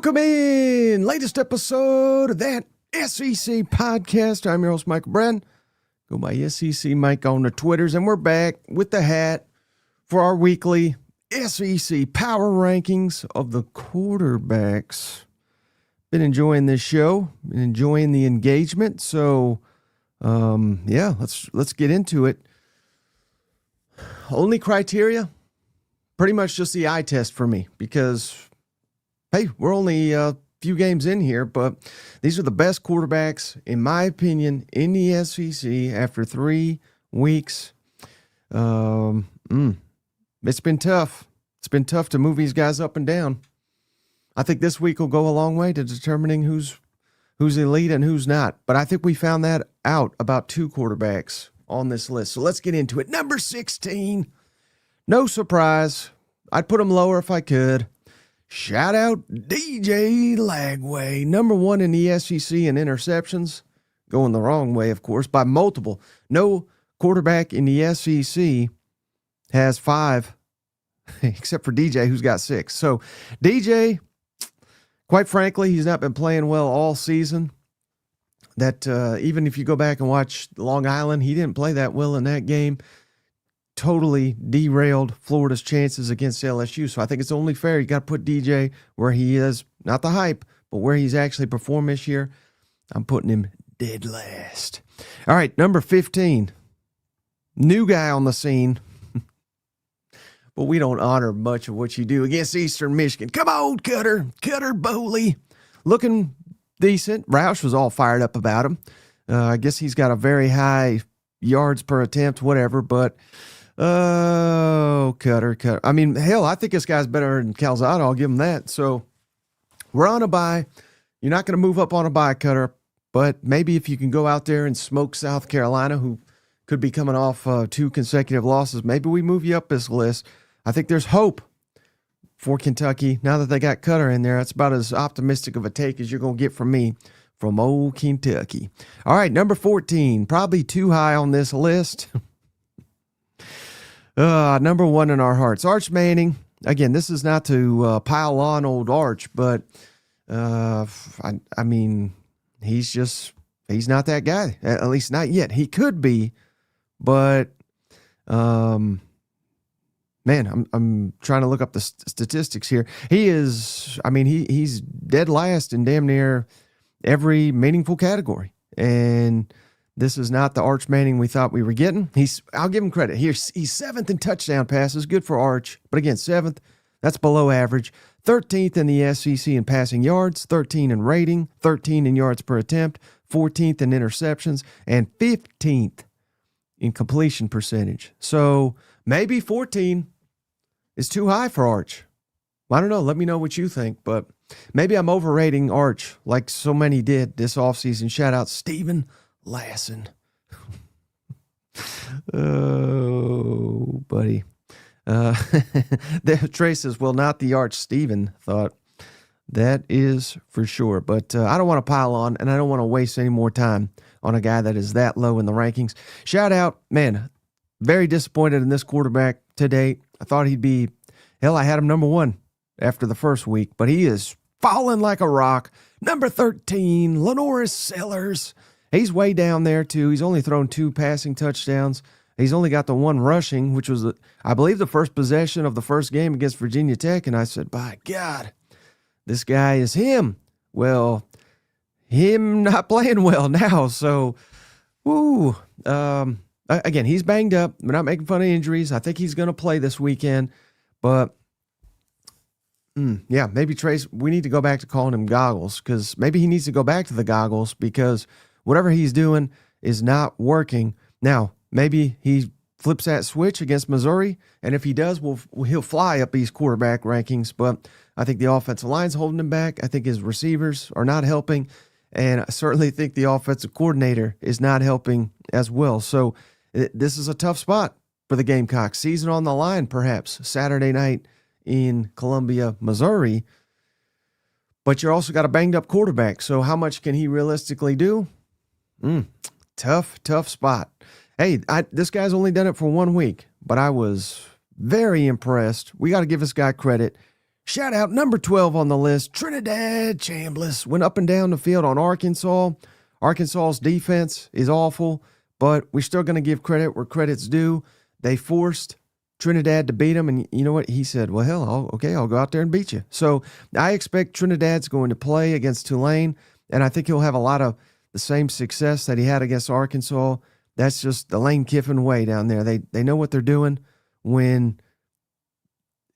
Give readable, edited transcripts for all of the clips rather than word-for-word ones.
Welcome in. Latest episode of that SEC podcast. I'm your host, Michael Brennan. Go by SEC Mike on the Twitters. And we're back with the hat for our weekly SEC power rankings of the quarterbacks. Been enjoying this show. Been enjoying the engagement. So, let's get into it. Only criteria, pretty much just the eye test for me because, hey, we're only a few games in here, but these are the best quarterbacks, in my opinion, in the SEC after 3 weeks. It's been tough. It's been tough to move these guys up and down. I think this week will go a long way to determining who's elite and who's not. But I think we found that out about 2 quarterbacks on this list. So let's get into it. Number 16. No surprise. I'd put him lower if I could. Shout out DJ Lagway, number 1 in the SEC in interceptions. Going the wrong way, of course, by multiple. No quarterback in the SEC has 5, except for DJ, who's got 6. So DJ, quite frankly, he's not been playing well all season. That even if you go back and watch Long Island, he didn't play that well in that game. Totally derailed Florida's chances against LSU. So I think it's only fair. You got to put DJ where he is, not the hype, but where he's actually performed this year. I'm putting him dead last. All right, number 15. New guy on the scene. But we don't honor much of what you do against Eastern Michigan. Come on, Cutter Boley. Looking decent. Roush was all fired up about him. I guess he's got a very high yards per attempt, whatever, but Cutter. I mean, hell, I think this guy's better than Calzada. I'll give him that. So we're on a bye. You're not going to move up on a bye, Cutter, but maybe if you can go out there and smoke South Carolina, who could be coming off 2 consecutive losses, maybe we move you up this list. I think there's hope for Kentucky. Now that they got Cutter in there, that's about as optimistic of a take as you're going to get from me from old Kentucky. All right, number 14, probably too high on this list. Number 1 in our hearts, Arch Manning. Again, this is not to pile on old Arch, but I mean, he's not that guy, at least not yet. He could be, but man, I'm trying to look up the statistics here. He is, I mean, he's dead last in damn near every meaningful category. And this is not the Arch Manning we thought we were getting. I'll give him credit. He's 7th in touchdown passes. Good for Arch. But again, 7th, that's below average. 13th in the SEC in passing yards, 13 in rating, 13 in yards per attempt, 14th in interceptions, and 15th in completion percentage. So maybe 14 is too high for Arch. I don't know. Let me know what you think, but maybe I'm overrating Arch like so many did this offseason. Shout out Steven Lasson. Oh, buddy. Trey says, well, not the Arch Steven thought. That is for sure. But I don't want to pile on, and I don't want to waste any more time on a guy that is that low in the rankings. Shout out, man, very disappointed in this quarterback today. I thought he'd be, hell, I had him number 1 after the first week, but he is falling like a rock. Number 13, LaNorris Sellers. He's way down there, too. He's only thrown 2 passing touchdowns. He's only got the 1 rushing, which was, I believe, the first possession of the first game against Virginia Tech. And I said, by God, this guy is him. Well, him not playing well now. So, again, he's banged up. We're not making fun of injuries. I think he's going to play this weekend. But, maybe Trace, we need to go back to calling him Goggles, because maybe he needs to go back to the Goggles because whatever he's doing is not working. Now, maybe he flips that switch against Missouri, and if he does, he'll fly up these quarterback rankings. But I think the offensive line's holding him back. I think his receivers are not helping, and I certainly think the offensive coordinator is not helping as well. So this is a tough spot for the Gamecocks. Season on the line, perhaps, Saturday night in Columbia, Missouri. But you're also got a banged-up quarterback, so how much can he realistically do? Tough spot. Hey, this guy's only done it for 1 week, but I was very impressed. We got to give this guy credit. Shout out number 12 on the list, Trinidad Chambliss. Went up and down the field on Arkansas. Arkansas's defense is awful, but we're still going to give credit where credit's due. They forced Trinidad to beat them, and you know what? He said, well, hell, I'll go out there and beat you. So I expect Trinidad's going to play against Tulane, and I think he'll have a lot of the same success that he had against Arkansas. That's just the Lane Kiffin way down there. They know what they're doing when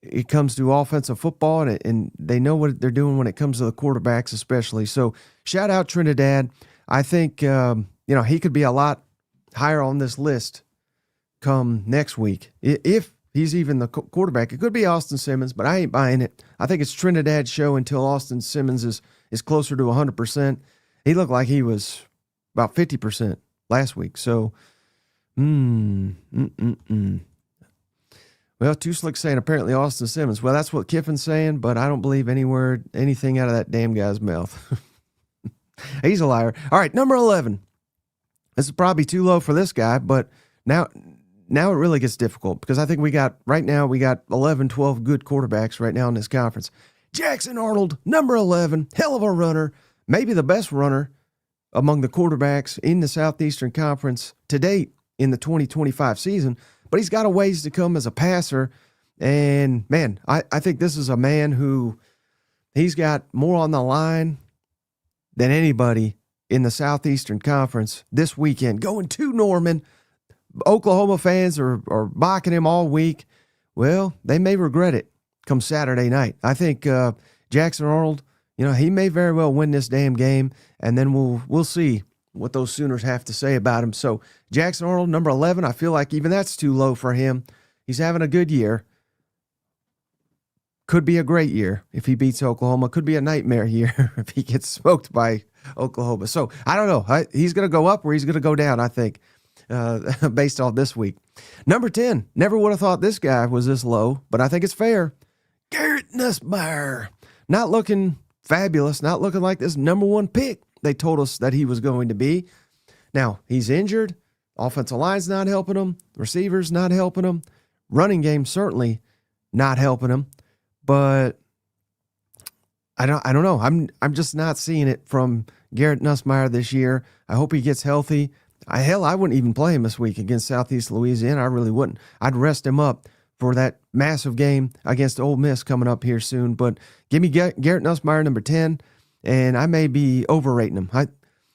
it comes to offensive football, and they know what they're doing when it comes to the quarterbacks especially. So shout out Trinidad. I think he could be a lot higher on this list come next week. If he's even the quarterback, it could be Austin Simmons, but I ain't buying it. I think it's Trinidad's show until Austin Simmons is closer to 100%. He looked like he was about 50% last week. So, Well, Too Slick saying apparently Austin Simmons. Well, that's what Kiffin's saying, but I don't believe anything out of that damn guy's mouth. He's a liar. All right, number 11. This is probably too low for this guy, but now it really gets difficult because I think we got 11, 12 good quarterbacks right now in this conference. Jackson Arnold, number 11, hell of a runner, maybe the best runner among the quarterbacks in the Southeastern Conference to date in the 2025 season, but he's got a ways to come as a passer. And man, I think this is a man who he's got more on the line than anybody in the Southeastern Conference this weekend. Going to Norman. Oklahoma fans are mocking him all week. Well, they may regret it come Saturday night. I think Jackson Arnold, he may very well win this damn game, and then we'll see what those Sooners have to say about him. So Jackson Arnold, number 11, I feel like even that's too low for him. He's having a good year. Could be a great year if he beats Oklahoma. Could be a nightmare year if he gets smoked by Oklahoma. So I don't know. He's going to go up or he's going to go down, I think, based off this week. Number 10, never would have thought this guy was this low, but I think it's fair. Garrett Nussmeier. Not looking fabulous, not looking like this number 1 pick they told us that he was going to be. Now, he's injured. Offensive line's not helping him. Receivers not helping him. Running game certainly not helping him. But I don't know. I'm just not seeing it from Garrett Nussmeier this year. I hope he gets healthy. I wouldn't even play him this week against Southeast Louisiana. I really wouldn't. I'd rest him up for that massive game against Ole Miss coming up here soon. But give me Garrett Nussmeier, number 10, and I may be overrating him.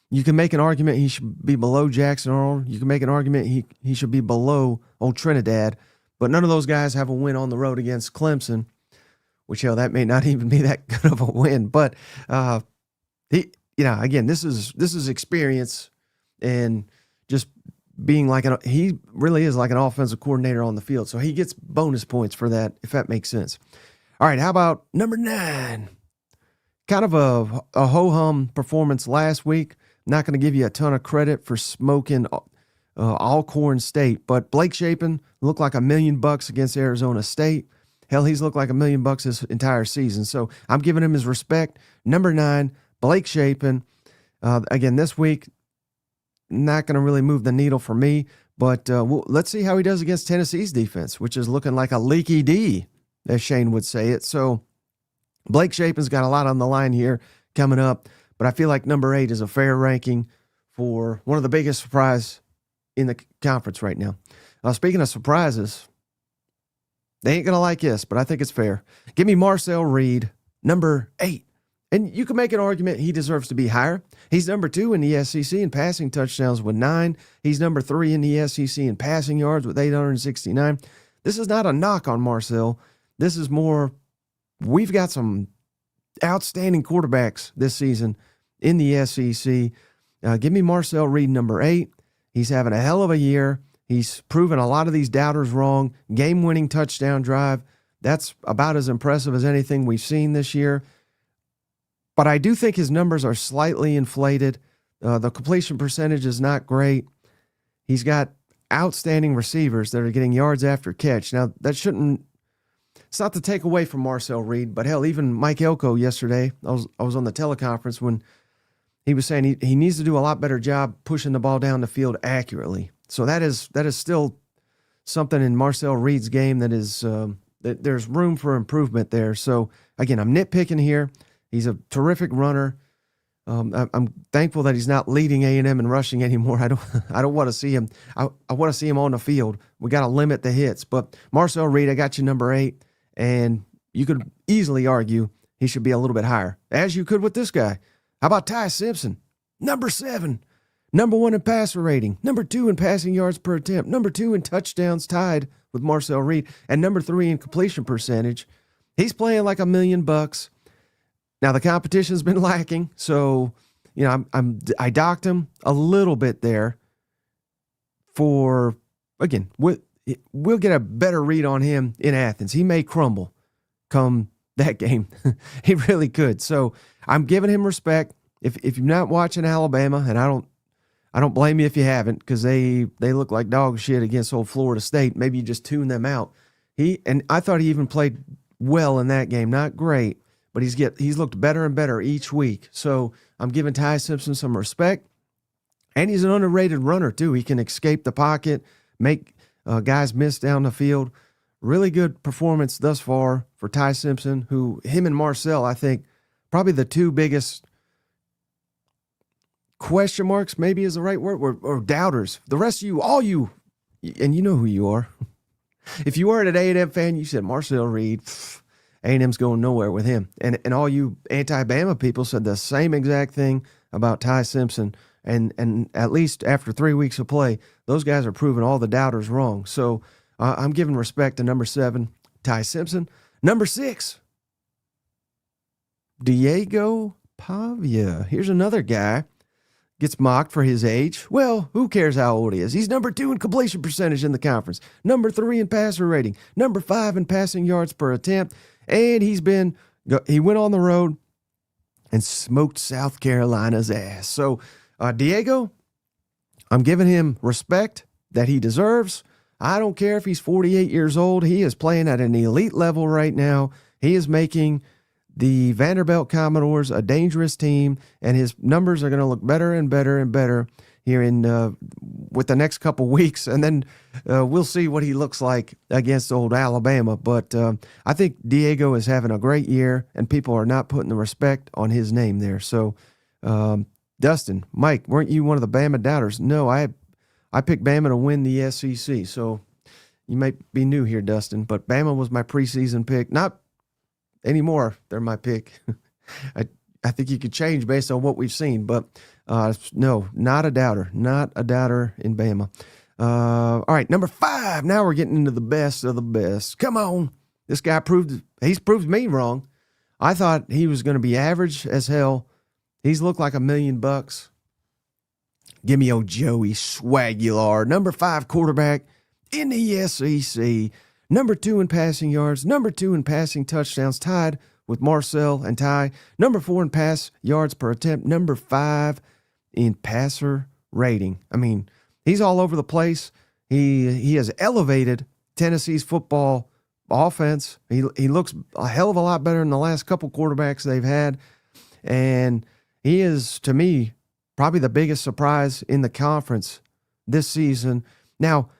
You can make an argument he should be below Jackson Arnold. You can make an argument he should be below old Trinidad. But none of those guys have a win on the road against Clemson, which, that may not even be that good of a win. But again, this is experience and just being he really is like an offensive coordinator on the field. So he gets bonus points for that, if that makes sense. All right, how about number 9? Kind of a ho-hum performance last week. Not going to give you a ton of credit for smoking Alcorn State, but Blake Shapen looked like $1 million against Arizona State. Hell, he's looked like $1 million this entire season. So I'm giving him his respect. Number 9, Blake Shapen. Again, this week, not going to really move the needle for me, but let's see how he does against Tennessee's defense, which is looking like a leaky D, as Shane would say it. So Blake Shapen's got a lot on the line here coming up, but I feel like number 8 is a fair ranking for one of the biggest surprises in the conference right now. Speaking of surprises, they ain't going to like this, but I think it's fair. Give me Marcel Reed, number 8. And you can make an argument he deserves to be higher. He's number 2 in the SEC in passing touchdowns with 9. He's number 3 in the SEC in passing yards with 869. This is not a knock on Marcel. This is more, we've got some outstanding quarterbacks this season in the SEC. Give me Marcel Reed, number 8. He's having a hell of a year. He's proven a lot of these doubters wrong. Game-winning touchdown drive. That's about as impressive as anything we've seen this year. But I do think his numbers are slightly inflated. The completion percentage is not great. He's got outstanding receivers that are getting yards after catch. Now, it's not to take away from Marcel Reed, but hell, even Mike Elko yesterday, I was on the teleconference when he was saying he needs to do a lot better job pushing the ball down the field accurately. So that is still something in Marcel Reed's game that is that there's room for improvement there. So again, I'm nitpicking here. He's a terrific runner. I'm thankful that he's not leading A&M in rushing anymore. I don't want to see him. I want to see him on the field. We got to limit the hits. But Marcel Reed, I got you number 8, and you could easily argue he should be a little bit higher, as you could with this guy. How about Ty Simpson? Number 7, number 1 in passer rating, number 2 in passing yards per attempt, number 2 in touchdowns, tied with Marcel Reed, and number 3 in completion percentage. He's playing like $1 million. Now, the competition's been lacking, so, I docked him a little bit there for, again, we'll get a better read on him in Athens. He may crumble come that game. He really could. So I'm giving him respect. If you're not watching Alabama, and I don't blame you if you haven't, because they look like dog shit against old Florida State. Maybe you just tune them out. I thought he even played well in that game. Not great, but he's looked better and better each week. So I'm giving Ty Simpson some respect. And he's an underrated runner, too. He can escape the pocket, make guys miss down the field. Really good performance thus far for Ty Simpson, him and Marcel, I think, probably the two biggest question marks, maybe is the right word, or doubters. The rest of you, all you, and you know who you are. If you weren't an A&M fan, you said Marcel Reed, A&M's going nowhere with him. And all you anti-Bama people said the same exact thing about Ty Simpson. And at least after 3 weeks of play, those guys are proving all the doubters wrong. So I'm giving respect to number 7, Ty Simpson. Number 6, Diego Pavia. Here's another guy. Gets mocked for his age. Well, who cares how old he is? He's number 2 in completion percentage in the conference, number 3 in passer rating, number 5 in passing yards per attempt, and he went on the road and smoked South Carolina's ass. So, Diego, I'm giving him respect that he deserves. I don't care if he's 48 years old. He is playing at an elite level right now. He is making the Vanderbilt Commodores a dangerous team, and his numbers are going to look better and better and better here with the next couple weeks, and then we'll see what he looks like against old Alabama. But I think Diego is having a great year, and people are not putting the respect on his name there. So, Dustin, Mike, weren't you one of the Bama doubters? No, I picked Bama to win the SEC, so you might be new here, Dustin, but Bama was my preseason pick. Not anymore, they're my pick. I think you could change based on what we've seen, but no, not a doubter. Not a doubter in Bama. All right, number 5. Now we're getting into the best of the best. Come on. This guy he's proved me wrong. I thought he was going to be average as hell. He's looked like $1 million. Give me old Joey Aguilar, number 5 quarterback in the SEC. Number 2 in passing yards, number 2 in passing touchdowns, tied with Marcel and Ty. Number 4 in pass yards per attempt, number 5 in passer rating. I mean, he's all over the place. He has elevated Tennessee's football offense. He looks a hell of a lot better than the last couple quarterbacks they've had. And he is, to me, probably the biggest surprise in the conference this season. Now,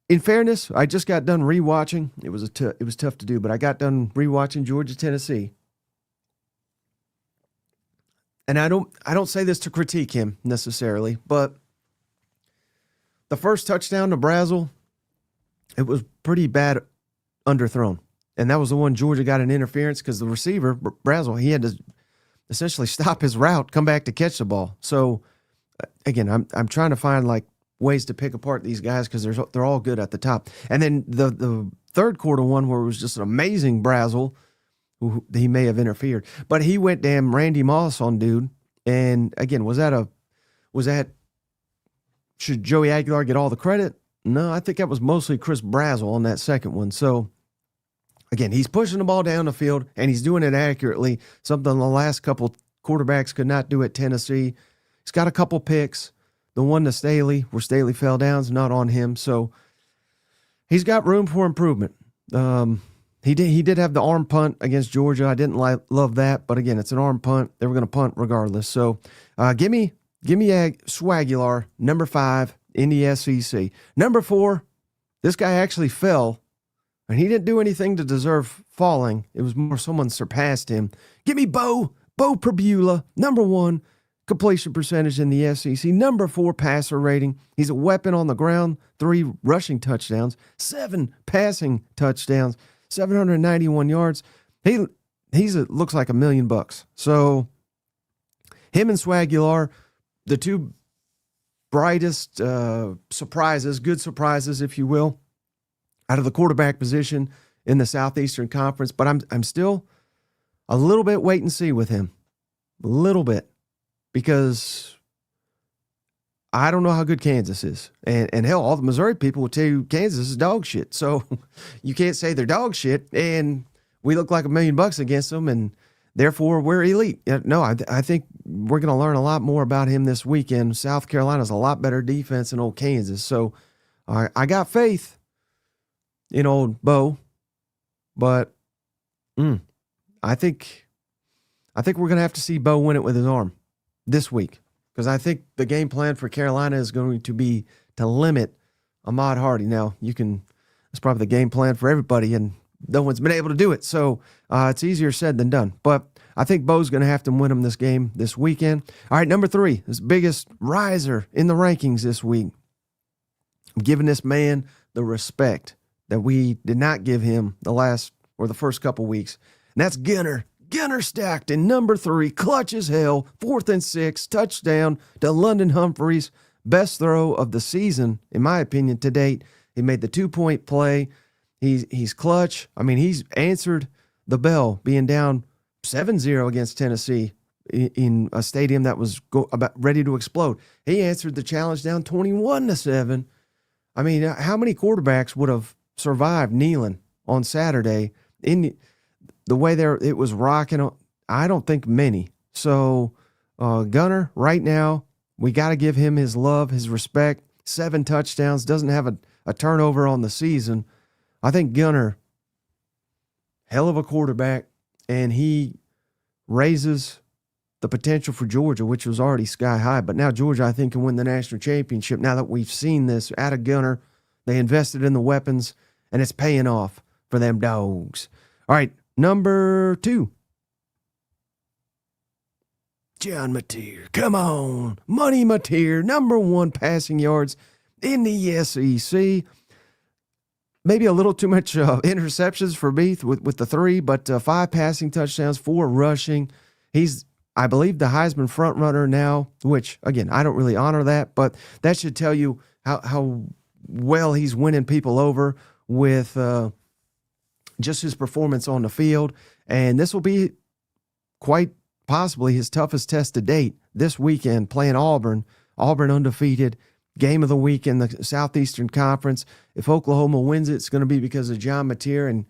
in fairness, I just got done rewatching. It was tough to do, but I got done rewatching Georgia, Tennessee. And I don't say this to critique him necessarily, but the first touchdown to Brazel, it was pretty bad underthrown. And that was the one Georgia got an interference because the receiver, Brazel, he had to essentially stop his route, come back to catch the ball. So, again, I'm trying to find like ways to pick apart these guys because they're all good at the top. And then the third quarter one where it was just an amazing Brazel, who he may have interfered, but he went damn Randy Moss on dude. And again, should Joey Aguilar get all the credit? No, I think that was mostly Chris Brazel on that second one. So again, he's pushing the ball down the field and he's doing it accurately, something the last couple quarterbacks could not do at Tennessee. He's got a couple picks. The one to Staley, where Staley fell down, is not on him. So he's got room for improvement. He did have the arm punt against Georgia. I didn't love that, but again, it's an arm punt. They were going to punt regardless. So give me Swagular, number 5 in the SEC. Number 4, this guy actually fell And he didn't do anything to deserve falling. It was more someone surpassed him. Give me Beau Pribula, number 1 completion percentage in the SEC, number 4 passer rating. He's a weapon on the ground, 3 rushing touchdowns, 7 passing touchdowns, 791 yards. Looks like $1 million. So him and Aguilar, the two brightest surprises, good surprises, if you will, out of the quarterback position in the Southeastern Conference. But I'm still a little bit wait and see with him. A little bit. Because I don't know how good Kansas is. And hell, all the Missouri people will tell you Kansas is dog shit. So you can't say they're dog shit and we look like $1 million against them and therefore we're elite. No, I think we're going to learn a lot more about him this weekend. South Carolina's a lot better defense than old Kansas. So I got faith in old Beau, but I think we're going to have to see Beau win it with his arm this week, because I think the game plan for Carolina is going to be to limit Ahmad Hardy. Now, that's probably the game plan for everybody, and no one's been able to do it. So it's easier said than done. But I think Beau's going to have to win him this game this weekend. All right, number 3, this biggest riser in the rankings this week. I'm giving this man the respect that we did not give him the first couple weeks. And that's Gunner Stockton, number 3, clutch as hell, 4th and 6, touchdown to London Humphreys. Best throw of the season, in my opinion, to date. He made the 2-point play. He's clutch. I mean, he's answered the bell, being down 7-0 against Tennessee in a stadium that was about ready to explode. He answered the challenge down 21-7. I mean, how many quarterbacks would have survived kneeling on Saturday in the way it was rocking? I don't think many. So Gunner, right now, we got to give him his love, his respect. 7 touchdowns, doesn't have a turnover on the season. I think Gunner, hell of a quarterback, and he raises the potential for Georgia, which was already sky high. But now Georgia, I think, can win the national championship. Now that we've seen this out of Gunner, they invested in the weapons, and it's paying off for them dogs. All right, number 2. John Mateer. Come on. Money Mateer, number 1 passing yards in the SEC. Maybe a little too much interceptions for me with the 3, but 5 passing touchdowns, 4 rushing. He's, I believe, the Heisman front runner now, which, again, I don't really honor that, but that should tell you how well he's winning people over with just his performance on the field. And this will be quite possibly his toughest test to date this weekend, playing Auburn. Auburn undefeated, game of the week in the Southeastern Conference. If Oklahoma wins it, it's going to be because of John Mateer, and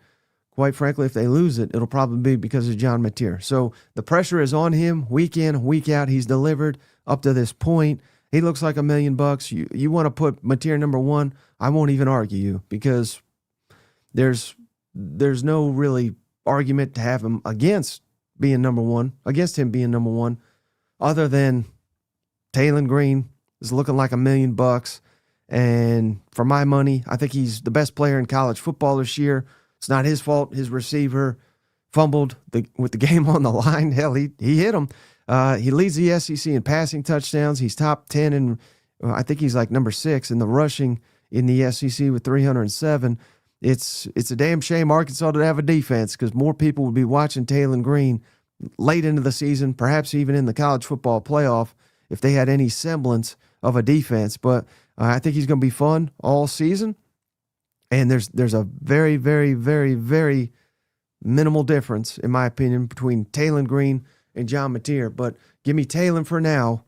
quite frankly, if they lose it, it'll probably be because of John Mateer. So the pressure is on him week in, week out. He's delivered up to this point. He looks like $1 million. You want to put Mateer number 1, I won't even argue you, because there's no really argument to have him against being number 1, against him being number 1, other than Taylen Green is looking like $1 million. And for my money, I think he's the best player in college football this year. It's not his fault. His receiver fumbled with the game on the line. Hell, he hit him. He leads the SEC in passing touchdowns. He's top 10, and I think he's like number 6 in the rushing in the SEC with 307. It's a damn shame Arkansas didn't have a defense, because more people would be watching Taylen Green late into the season, perhaps even in the college football playoff, if they had any semblance of a defense. But I think he's going to be fun all season. And there's a very, very, very, very minimal difference, in my opinion, between Taylen Green and John Mateer. But give me Taylen for now.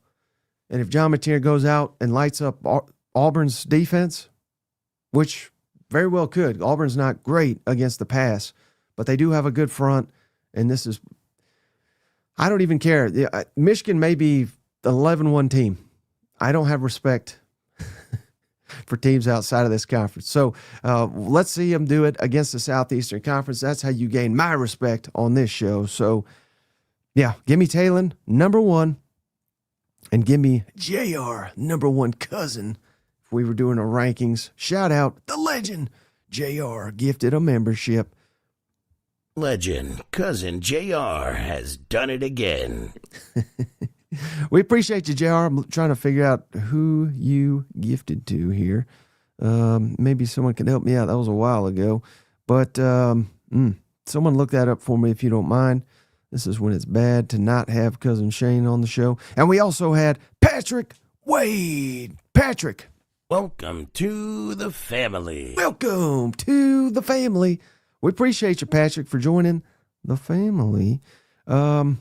And if John Mateer goes out and lights up Auburn's defense, which very well could. Auburn's not great against the pass, but they do have a good front. And this is, I don't even care. Michigan may be the 11-1 team. I don't have respect for teams outside of this conference. So let's see them do it against the Southeastern Conference. That's how you gain my respect on this show. So, yeah, give me Taylen, number 1, and give me JR, number 1 cousin. If we were doing our rankings, shout out the legend, JR gifted a membership. Legend, Cousin JR has done it again. We appreciate you, JR. I'm trying to figure out who you gifted to here. Maybe someone can help me out. That was a while ago. But someone look that up for me if you don't mind. This is when it's bad to not have Cousin Shane on the show. And we also had Patrick Wade. Patrick. Welcome to the family. Welcome to the family. We appreciate you, Patrick, for joining the family. Carson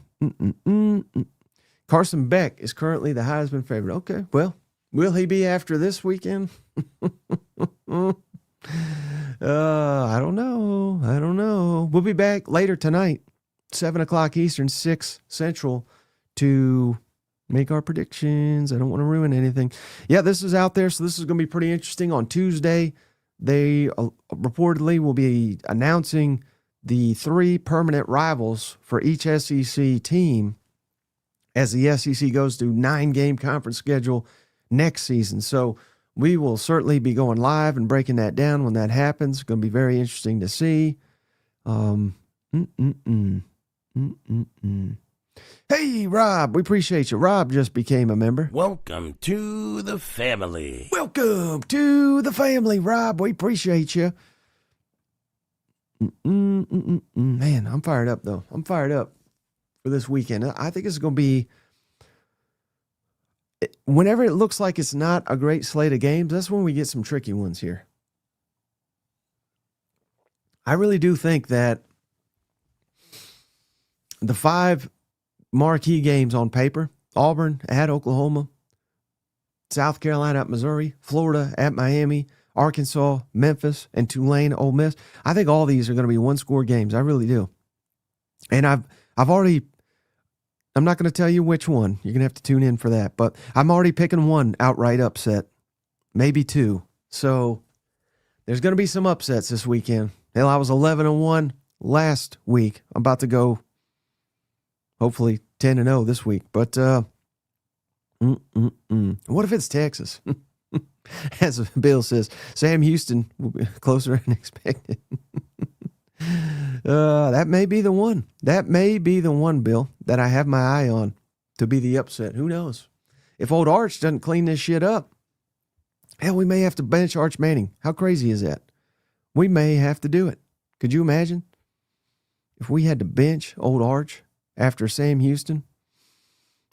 Beck is currently the Heisman favorite. Okay, well, will he be after this weekend? I don't know. We'll be back later tonight, 7 o'clock Eastern, 6 Central, to make our predictions. I don't want to ruin anything. Yeah, this is out there, so this is going to be pretty interesting. On Tuesday, they reportedly will be announcing the 3 permanent rivals for each SEC team as the SEC goes to 9-game conference schedule next season. So we will certainly be going live and breaking that down when that happens. It's going to be very interesting to see. Hey, Rob, we appreciate you. Rob just became a member. Welcome to the family. Welcome to the family, Rob. We appreciate you. Man, I'm fired up, though. I'm fired up for this weekend. I think it's going to be, whenever it looks like it's not a great slate of games, that's when we get some tricky ones here. I really do think that the 5 marquee games on paper, Auburn at Oklahoma, South Carolina at Missouri, Florida at Miami, Arkansas, Memphis, and Tulane, Ole Miss. I think all these are going to be one-score games. I really do. And I'm not going to tell you which one. You're going to have to tune in for that. But I'm already picking one outright upset, maybe 2. So there's going to be some upsets this weekend. Hell, I was 11-1 last week. I'm about to go hopefully 10-0 this week. But what if it's Texas? As Bill says, Sam Houston will be closer than expected. That may be the one. That may be the one, Bill, that I have my eye on to be the upset. Who knows? If old Arch doesn't clean this shit up, hell, we may have to bench Arch Manning. How crazy is that? We may have to do it. Could you imagine if we had to bench old Arch after Sam Houston?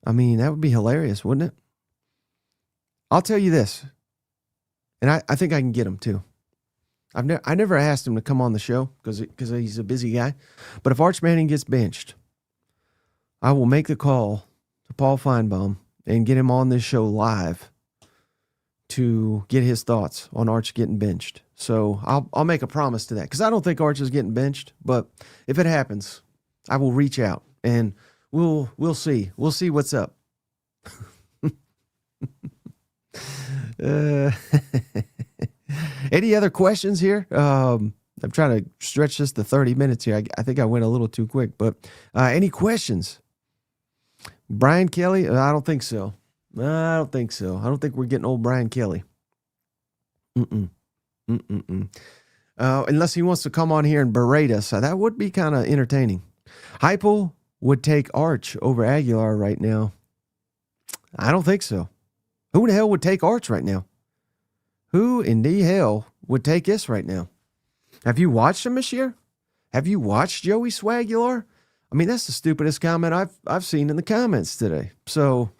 I mean, that would be hilarious, wouldn't it? I'll tell you this, and I think I can get him too. I never asked him to come on the show because he's a busy guy. But if Arch Manning gets benched, I will make the call to Paul Feinbaum and get him on this show live to get his thoughts on Arch getting benched. So I'll make a promise to that because I don't think Arch is getting benched. But if it happens, I will reach out and we'll see. We'll see what's up. Any other questions here? I'm trying to stretch this to 30 minutes here. I think I went a little too quick, but any questions? Brian Kelly? I don't think so. I don't think we're getting old Brian Kelly. Unless he wants to come on here and berate us. That would be kind of entertaining. Heupel would take Arch over Aguilar right now. I don't think so. Who in the hell would take Arch right now? Who in the hell would take this right now? Have you watched him this year? Have you watched Joey Swagular? I mean, that's the stupidest comment I've seen in the comments today. So,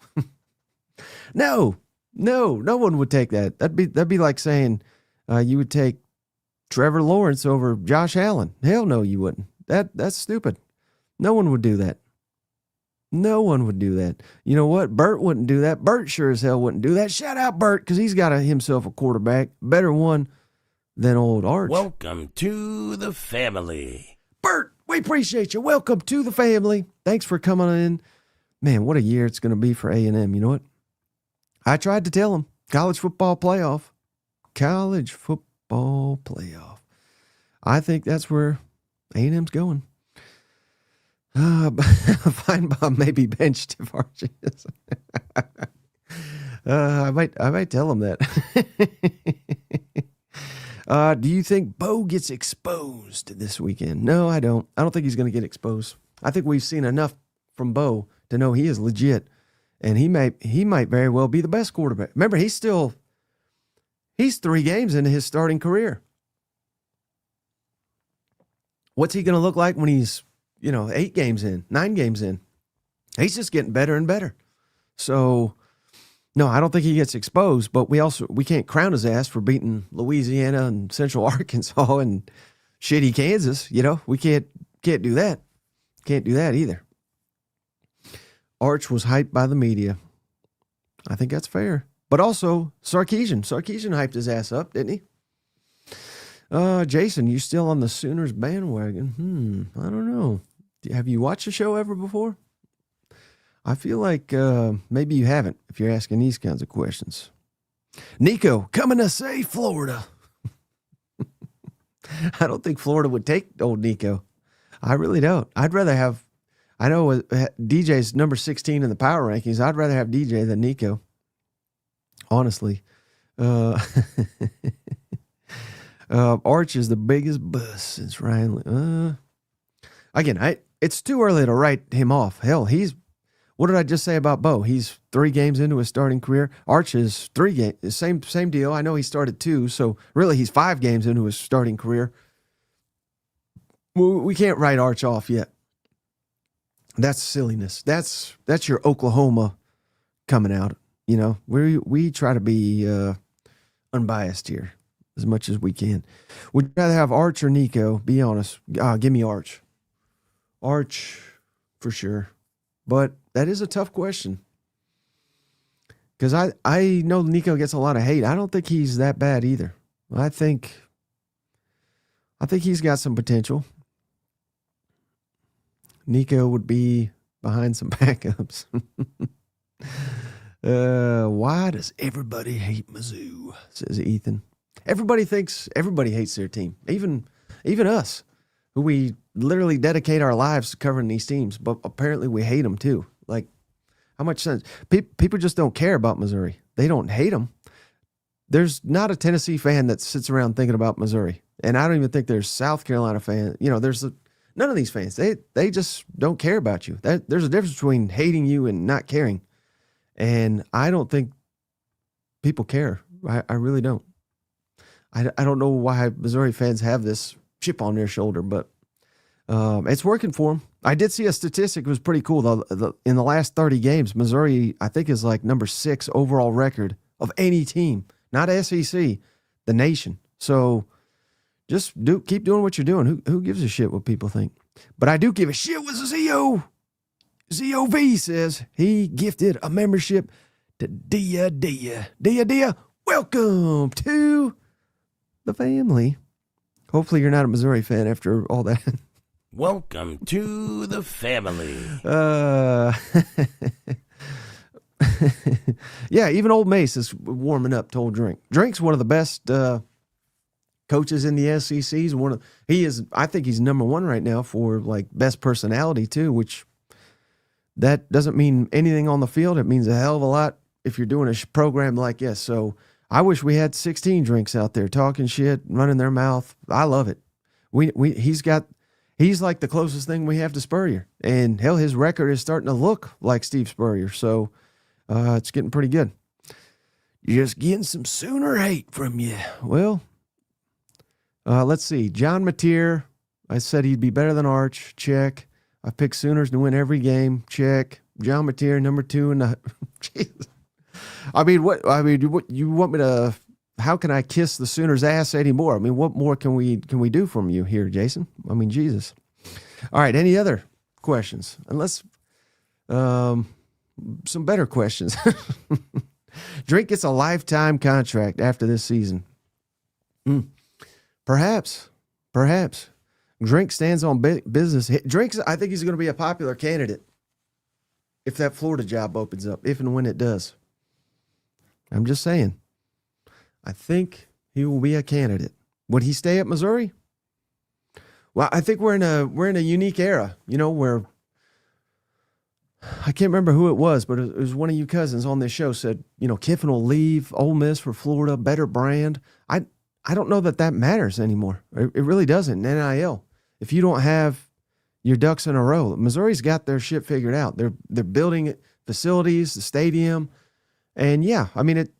no one would take that. That'd be like saying you would take Trevor Lawrence over Josh Allen. Hell no, you wouldn't. That's stupid. No one would do that. No one would do that. You know what? Bert wouldn't do that. Bert sure as hell wouldn't do that. Shout out Bert because he's got himself a quarterback. Better one than old Arch. Welcome to the family. Bert, we appreciate you. Welcome to the family. Thanks for coming in. Man, what a year it's going to be for A&M. You know what? I tried to tell him. College football playoff. College football playoff. I think that's where A&M's going. Feinbaum may be benched if Archie is. I might tell him that. Do you think Beau gets exposed this weekend? No, I don't. I don't think he's going to get exposed. I think we've seen enough from Beau to know he is legit, and he might very well be the best quarterback. Remember, he's 3 games into his starting career. What's he going to look like when he's 8 games in, 9 games in? He's just getting better and better. So, no, I don't think he gets exposed, but we can't crown his ass for beating Louisiana and Central Arkansas and shitty Kansas. We can't do that. Can't do that either. Arch was hyped by the media. I think that's fair. But also Sarkisian hyped his ass up, didn't he? Jason, you still on the Sooners bandwagon? I don't know. Have you watched the show ever before? I feel like maybe you haven't if you're asking these kinds of questions. Nico, coming to say Florida. I don't think Florida would take old Nico. I really don't. I'd rather have, I know DJ's number 16 in the power rankings. I'd rather have DJ than Nico. Honestly. Arch is the biggest bust since Ryan. Again, it's too early to write him off. Hell, what did I just say about Beau? He's 3 games into his starting career. Arch is 3 games. Same deal. I know he started 2, so really he's 5 games into his starting career. We can't write Arch off yet. That's silliness. That's your Oklahoma coming out. We try to be unbiased here as much as we can. Would you rather have Arch or Nico? Be honest. Give me Arch. Arch for sure. But that is a tough question. Because I know Nico gets a lot of hate. I don't think he's that bad either. I think he's got some potential. Nico would be behind some backups. Why does everybody hate Mizzou? Says Ethan. Everybody thinks everybody hates their team. Even us, who we literally dedicate our lives to covering these teams, but apparently we hate them too. Like, how much sense? People just don't care about Missouri. They don't hate them. There's not a Tennessee fan that sits around thinking about Missouri. And I don't even think there's South Carolina fan. There's none of these fans. They just don't care about you. There's a difference between hating you and not caring. And I don't think people care. I really don't. I don't know why Missouri fans have this chip on their shoulder, but it's working for them. I did see a statistic. It was pretty cool. In the last 30 games, Missouri, I think, is like number 6 overall record of any team. Not SEC, the nation. So just keep doing what you're doing. Who gives a shit what people think? But I do give a shit what ZOV says. He gifted a membership to Dia. Welcome to the family. Hopefully you're not a Missouri fan after all that. Welcome to the family. Yeah, even Old Mace is warming up to old Drink. Drink's one of the best coaches in the SEC. I think he's number 1 right now for like best personality too, which that doesn't mean anything on the field. It means a hell of a lot if you're doing a program like this. So I wish we had 16 Drinks out there talking shit, running their mouth. I love it. He's like the closest thing we have to Spurrier. And hell, his record is starting to look like Steve Spurrier. So it's getting pretty good. You're just getting some Sooner hate from you. Well, let's see. John Mateer, I said he'd be better than Arch. Check. I picked Sooners to win every game. Check. John Mateer, number 2 in the Jesus. What you want me to? How can I kiss the Sooners' ass anymore? What more can we do from you here, Jason? Jesus. All right. Any other questions? Unless some better questions. Drink gets a lifetime contract after this season. Perhaps. Drink stands on business. Drink's, I think he's going to be a popular candidate if that Florida job opens up, if and when it does. I'm just saying. I think he will be a candidate. Would he stay at Missouri? Well, I think we're in a unique era, where I can't remember who it was, but it was one of you cousins on this show said, Kiffin will leave Ole Miss for Florida, better brand. I don't know that matters anymore. It really doesn't in NIL. If you don't have your ducks in a row, Missouri's got their shit figured out. They're building facilities, the stadium, and yeah, I mean it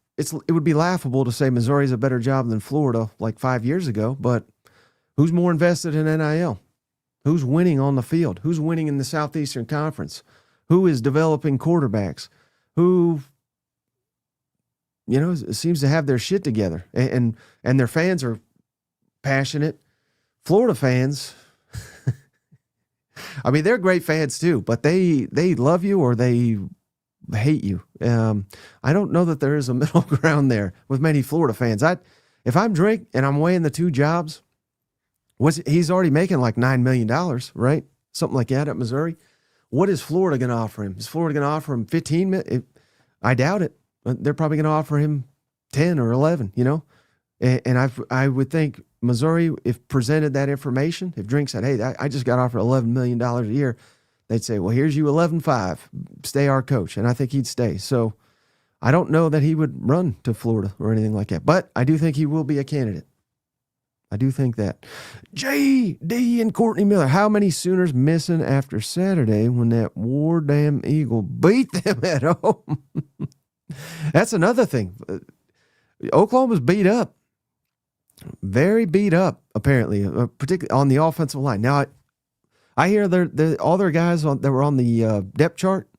would be laughable to say Missouri's a better job than Florida like 5 years ago, but who's more invested in NIL? Who's winning on the field? Who's winning in the Southeastern Conference? Who is developing quarterbacks? Who, seems to have their shit together, and their fans are passionate. Florida fans, I mean, they're great fans too, but they love you or they hate you. I don't know that there is a middle ground there with many Florida fans. If I'm Drake and I'm weighing the two jobs, he's already making like $9 million, right? Something like that at Missouri. What is Florida going to offer him? Is Florida going to offer him 15 million? I doubt it. They're probably going to offer him 10 or 11, And I would think Missouri, if presented that information, if Drink said, hey, I just got offered $11 million a year, they'd say, well, here's you 11.5, stay our coach. And I think he'd stay. So I don't know that he would run to Florida or anything like that, but I do think he will be a candidate. I do think that. J.D. and Courtney Miller, how many Sooners missing after Saturday when that war damn Eagle beat them at home? That's another thing. Oklahoma's beat up. Very beat up, apparently, particularly on the offensive line. Now, I hear all their guys that were on the depth chart,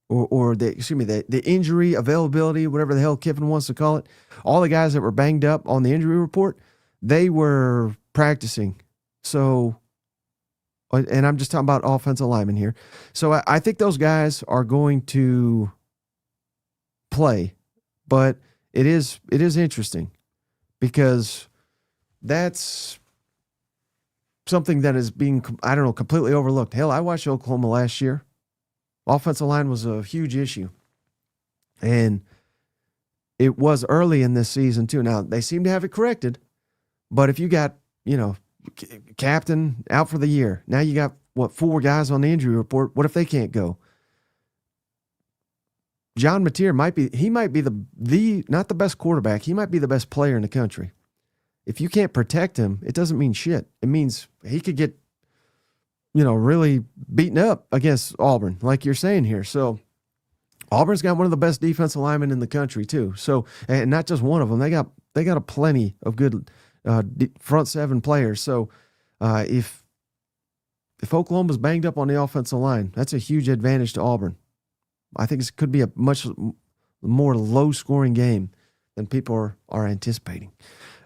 or the injury availability, whatever the hell Kiffin wants to call it, all the guys that were banged up on the injury report, they were practicing. So, and I'm just talking about offensive linemen here. So I think those guys are going to play, but it is interesting because that's something that is being, completely overlooked. Hell, I watched Oklahoma last year. Offensive line was a huge issue. And it was early in this season too. Now, they seem to have it corrected, but if you got, captain out for the year, now you got, 4 guys on the injury report. What if they can't go? John Mateer might be the not the best quarterback. He might be the best player in the country. If you can't protect him, it doesn't mean shit. It means he could get, really beaten up against Auburn, like you're saying here. So Auburn's got one of the best defensive linemen in the country too. So, and not just one of them. They got a plenty of good front 7 players. So if Oklahoma's banged up on the offensive line, that's a huge advantage to Auburn. I think it could be a much more low-scoring game than people are anticipating.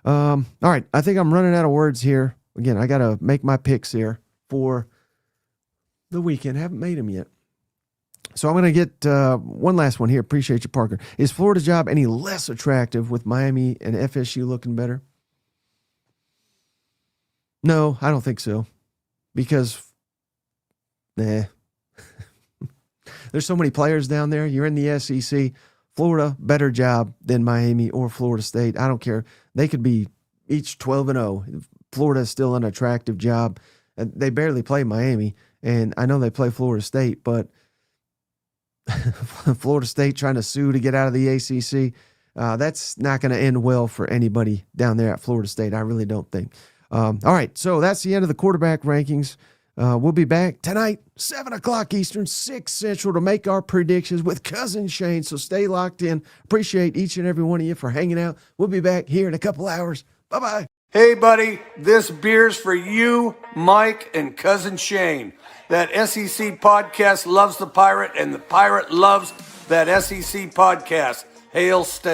All right, I think I'm running out of words here. Again, I got to make my picks here for the weekend. Haven't made them yet. So I'm going to get one last one here. Appreciate you, Parker. Is Florida's job any less attractive with Miami and FSU looking better? No, I don't think so. Because, there's so many players down there. You're in the SEC. Florida, better job than Miami or Florida State. I don't care. They could be each 12-0. Florida is still an attractive job. They barely play Miami, and I know they play Florida State, but Florida State trying to sue to get out of the ACC, that's not going to end well for anybody down there at Florida State. I really don't think. All right, so that's the end of the quarterback rankings. We'll be back tonight, 7 o'clock Eastern, 6 Central, to make our predictions with Cousin Shane. So stay locked in. Appreciate each and every one of you for hanging out. We'll be back here in a couple hours. Bye-bye. Hey, buddy, this beer's for you, Mike, and Cousin Shane. That SEC podcast loves the Pirate, and the Pirate loves that SEC podcast. Hail State.